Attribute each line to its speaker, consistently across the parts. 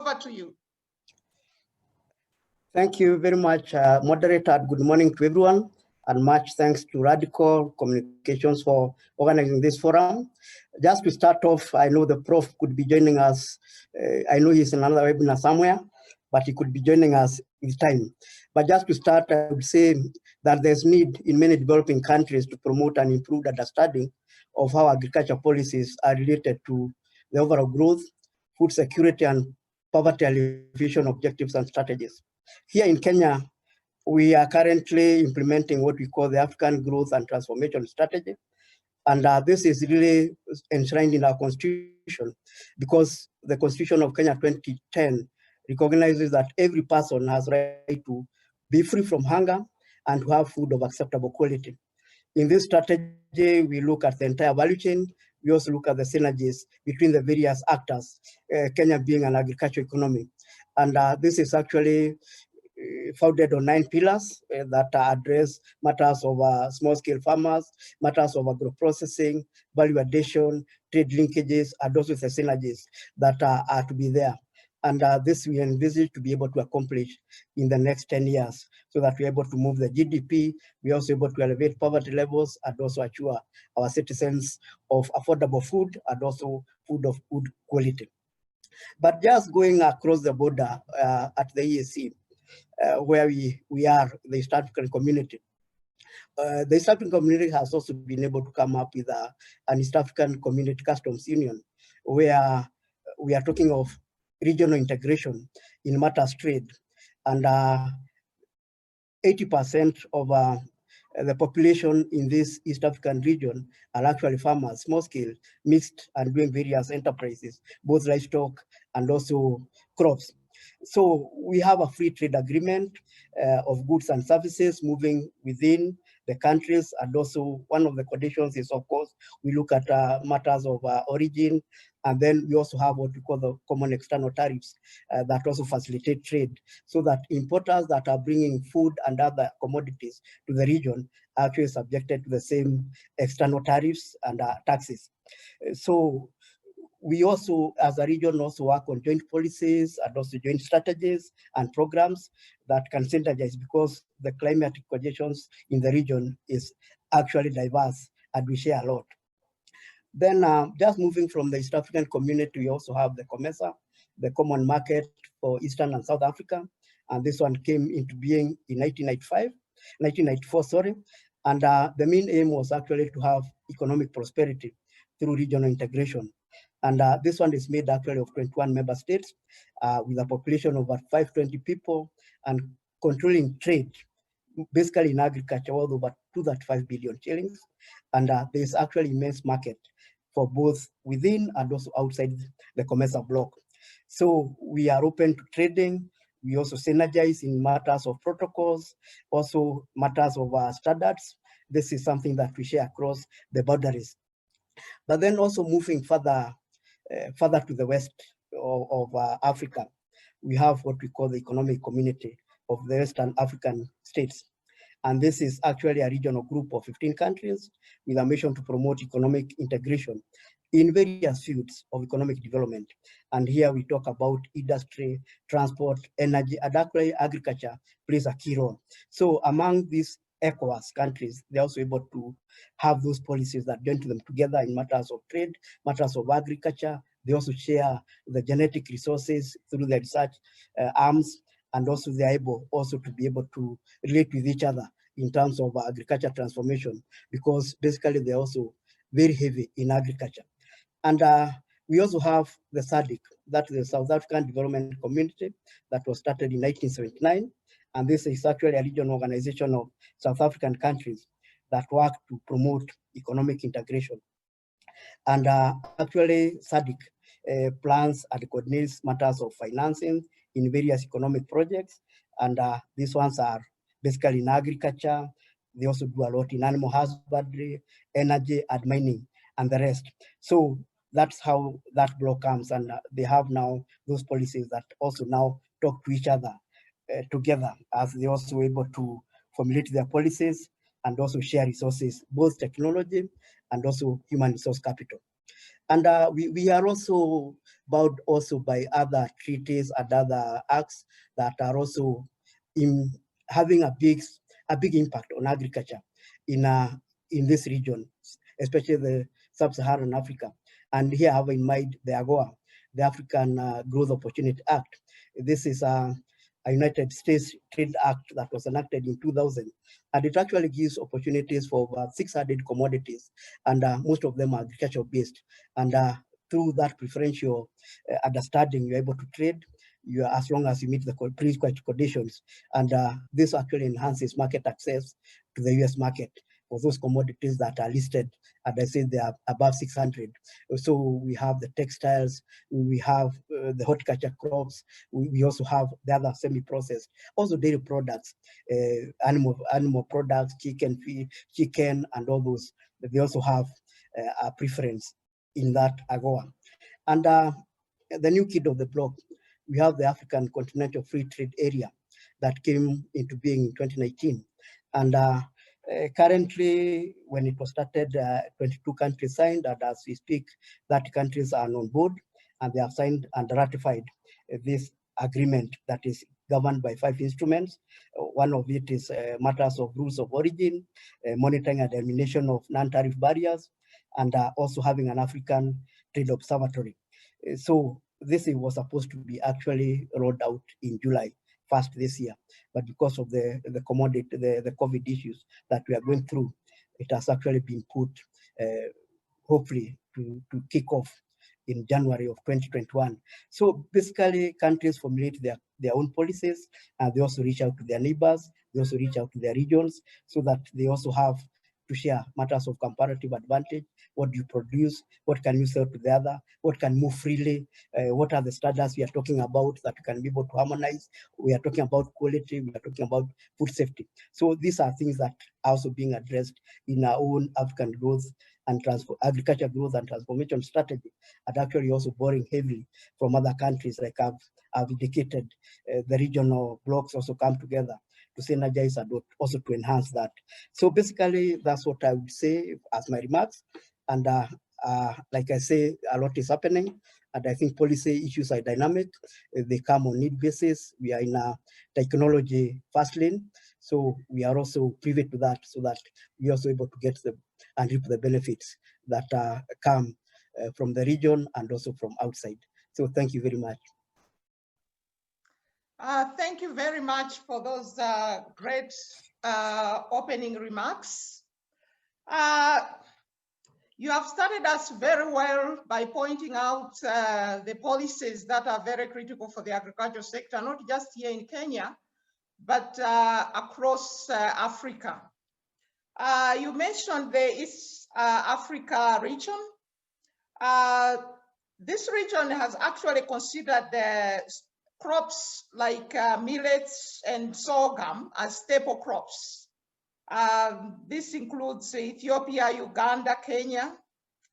Speaker 1: Over to you.
Speaker 2: Thank you very much, moderator. Good morning to everyone, and much thanks to Radical Communications for organizing this forum. Just to start off, I know the Prof could be joining us. I know he's in another webinar somewhere, but he could be joining us this time. But just to start, I would say that there's need in many developing countries to promote and improve understanding of how agriculture policies are related to the overall growth, food security, and poverty alleviation objectives and strategies. Here in Kenya, we are currently implementing what we call the African Growth and Transformation Strategy. And this is really enshrined in our constitution because the Constitution of Kenya 2010 recognizes that every person has right to be free from hunger and to have food of acceptable quality. In this strategy, we look at the entire value chain. We also look at the synergies between the various actors, Kenya being an agricultural economy. And this is actually founded on 9 pillars that address matters of small-scale farmers, matters of agro-processing, value addition, trade linkages, and also the synergies that are to be there. And this we envisage to be able to accomplish in the next 10 years so that we're able to move the GDP, we're also able to elevate poverty levels and also assure our citizens of affordable food and also food of good quality. But just going across the border at the EAC, where we are, the East African community. The East African community has also been able to come up with an East African Community Customs Union, where we are talking of regional integration in matters trade. And 80% of the population in this East African region are actually farmers, small scale, mixed, and doing various enterprises, both livestock and also crops. So we have a free trade agreement of goods and services moving within the countries. And also one of the conditions is, of course, we look at matters of origin. And then we also have what we call the common external tariffs that also facilitate trade so that importers that are bringing food and other commodities to the region are actually subjected to the same external tariffs and taxes. So we also, as a region, also work on joint policies and also joint strategies and programs that can synergize because the climatic conditions in the region is actually diverse and we share a lot. Then just moving from the East African community, we also have the COMESA, the Common Market for Eastern and South Africa. And this one came into being in 1994, sorry. And the main aim was actually to have economic prosperity through regional integration. And this one is made actually of 21 member states with a population of about 520 people and controlling trade, basically in agriculture, worth over 235 billion shillings. And there's actually immense market for both within and also outside the COMESA block. So we are open to trading. We also synergize in matters of protocols, also matters of standards. This is something that we share across the boundaries. But then also moving further to the west of Africa, we have what we call the Economic Community of the Western African States. And this is actually a regional group of 15 countries with a mission to promote economic integration in various fields of economic development. And here we talk about industry, transport, energy, and actually agriculture plays a key role. So among these ECOWAS countries, they're also able to have those policies that join them together in matters of trade, matters of agriculture. They also share the genetic resources through the research arms, and also they're able also to be able to relate with each other in terms of agriculture transformation, because basically they're also very heavy in agriculture. And we also have the SADC, that's the South African Development Community, that was started in 1979. And this is actually a regional organization of South African countries that work to promote economic integration. And actually SADC plans and coordinates matters of financing in various economic projects. And these ones are basically in agriculture. They also do a lot in animal husbandry, energy, and mining, and the rest. So that's how that block comes. And they have now those policies that also now talk to each other together, as they also able to formulate their policies and also share resources, both technology and also human resource capital. And we are also bound also by other treaties and other acts that are also in having a big impact on agriculture in this region, especially the sub-Saharan Africa. And here I have in mind the AGOA, the African Growth Opportunity Act. This is a United States Trade Act that was enacted in 2000, and it actually gives opportunities for over 600 commodities, and most of them are agricultural based. And through that preferential understanding, you're able to trade as long as you meet the pre-qualified conditions. And this actually enhances market access to the US market for those commodities that are listed. And I say they are above 600. So we have the textiles, we have the horticulture crops, we also have the other semi-processed, also dairy products, animal products, chicken, and all those. They also have a preference in that AGOA. And the new kid of the block, we have the African Continental Free Trade Area that came into being in 2019. And currently, when it was started, 22 countries signed, and as we speak, 30 countries are on board, and they have signed and ratified this agreement that is governed by 5 instruments. One of it is matters of rules of origin, monitoring and elimination of non-tariff barriers, and also having an African Trade Observatory. So this was supposed to be actually rolled out in July 1st this year, but because of the COVID issues that we are going through, it has actually been put, hopefully, to kick off in January of 2021. So basically, countries formulate their own policies, and they also reach out to their neighbors, they also reach out to their regions, so that they also have to share matters of comparative advantage. What do you produce? What can you sell to the other? What can move freely? What are the standards we are talking about that we can be able to harmonize? We are talking about quality, we are talking about food safety. So these are things that are also being addressed in our own African growth and agriculture growth and transformation strategy, and actually also borrowing heavily from other countries, like I've indicated. The regional blocks also come together to synergize and also to enhance that. So basically, that's what I would say as my remarks. And like I say, a lot is happening, and I think policy issues are dynamic. They come on need basis. We are in a technology fast lane, so we are also privy to that, so that we are also able to get them and reap the benefits that come from the region and also from outside. So thank you very much.
Speaker 1: Thank you very much for those great opening remarks. You have started us very well by pointing out the policies that are very critical for the agricultural sector, not just here in Kenya, but across Africa. You mentioned the East Africa region. This region has actually considered the crops like millets and sorghum as staple crops. This includes Ethiopia, Uganda, Kenya,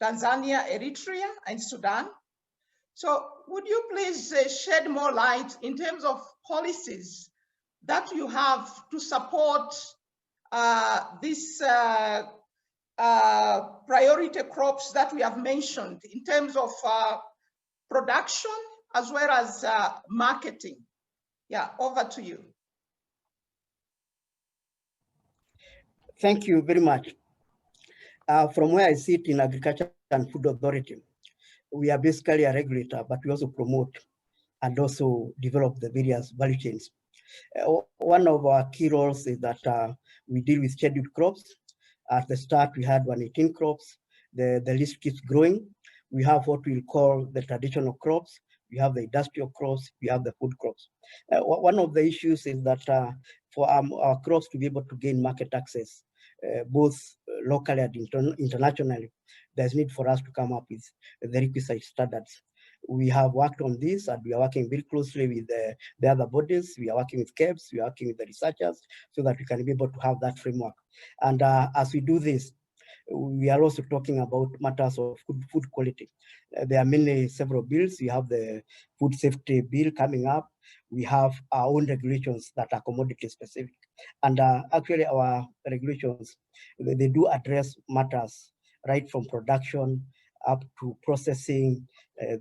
Speaker 1: Tanzania, Eritrea, and Sudan. So would you please shed more light in terms of policies that you have to support these priority crops that we have mentioned in terms of production as well as marketing? Yeah, over to you.
Speaker 2: Thank you very much. From where I sit in Agriculture and Food Authority, we are basically a regulator, but we also promote and also develop the various value chains. One of our key roles is that we deal with scheduled crops. At the start, we had 118 crops. The list keeps growing. We have what we call the traditional crops. We have the industrial crops. We have the food crops. One of the issues is that for our crops to be able to gain market access, both locally and internationally, there's need for us to come up with the requisite standards. We have worked on this, and we are working very closely with the other bodies. We are working with KEBS, we are working with the researchers, so that we can be able to have that framework. And as we do this, we are also talking about matters of food quality. There are several bills. We have the food safety bill coming up. We have our own regulations that are commodity specific. And actually our regulations, they do address matters right from production up to processing,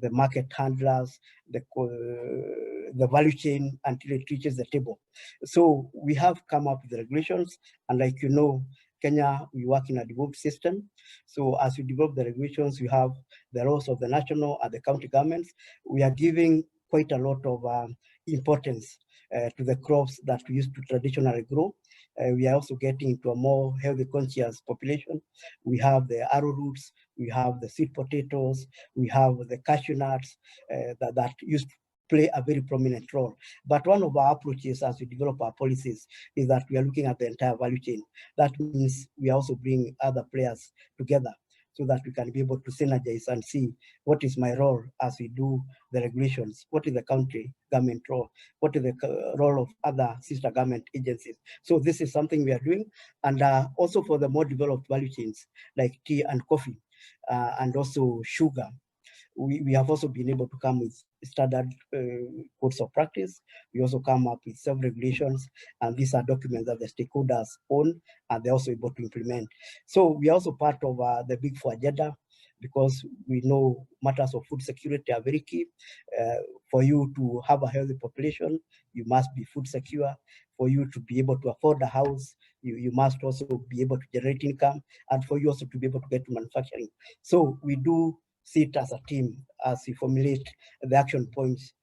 Speaker 2: the market handlers, the value chain until it reaches the table. So we have come up with regulations, and like you know, Kenya, we work in a devolved system. So as we develop the regulations, we have the roles of the national and the county governments. We are giving quite a lot of importance to the crops that we used to traditionally grow. We are also getting into a more healthy conscious population. We have the arrowroots, we have the sweet potatoes, we have the cashew nuts that used to play a very prominent role. But one of our approaches as we develop our policies is that we are looking at the entire value chain. That means we also bring other players together so that we can be able to synergize and see what is my role as we do the regulations, what is the county government role, what is the role of other sister government agencies. So this is something we are doing. And also for the more developed value chains like tea and coffee and also sugar, we have also been able to come with standard codes of practice. We also come up with self-regulations, and these are documents that the stakeholders own and they're also able to implement. So we are also part of the Big Four agenda, because we know matters of food security are very key. For you to have a healthy population, you must be food secure. For you to be able to afford a house, you must also be able to generate income, and for you also to be able to get to manufacturing. So we do sit as a team as we formulate the action points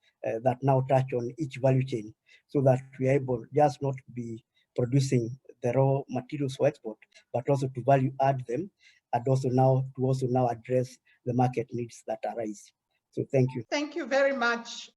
Speaker 2: that now touch on each value chain, so that we are able just not to be producing the raw materials for export, but also to value add them, and also now address the market needs that arise. So thank you.
Speaker 1: Thank you very much.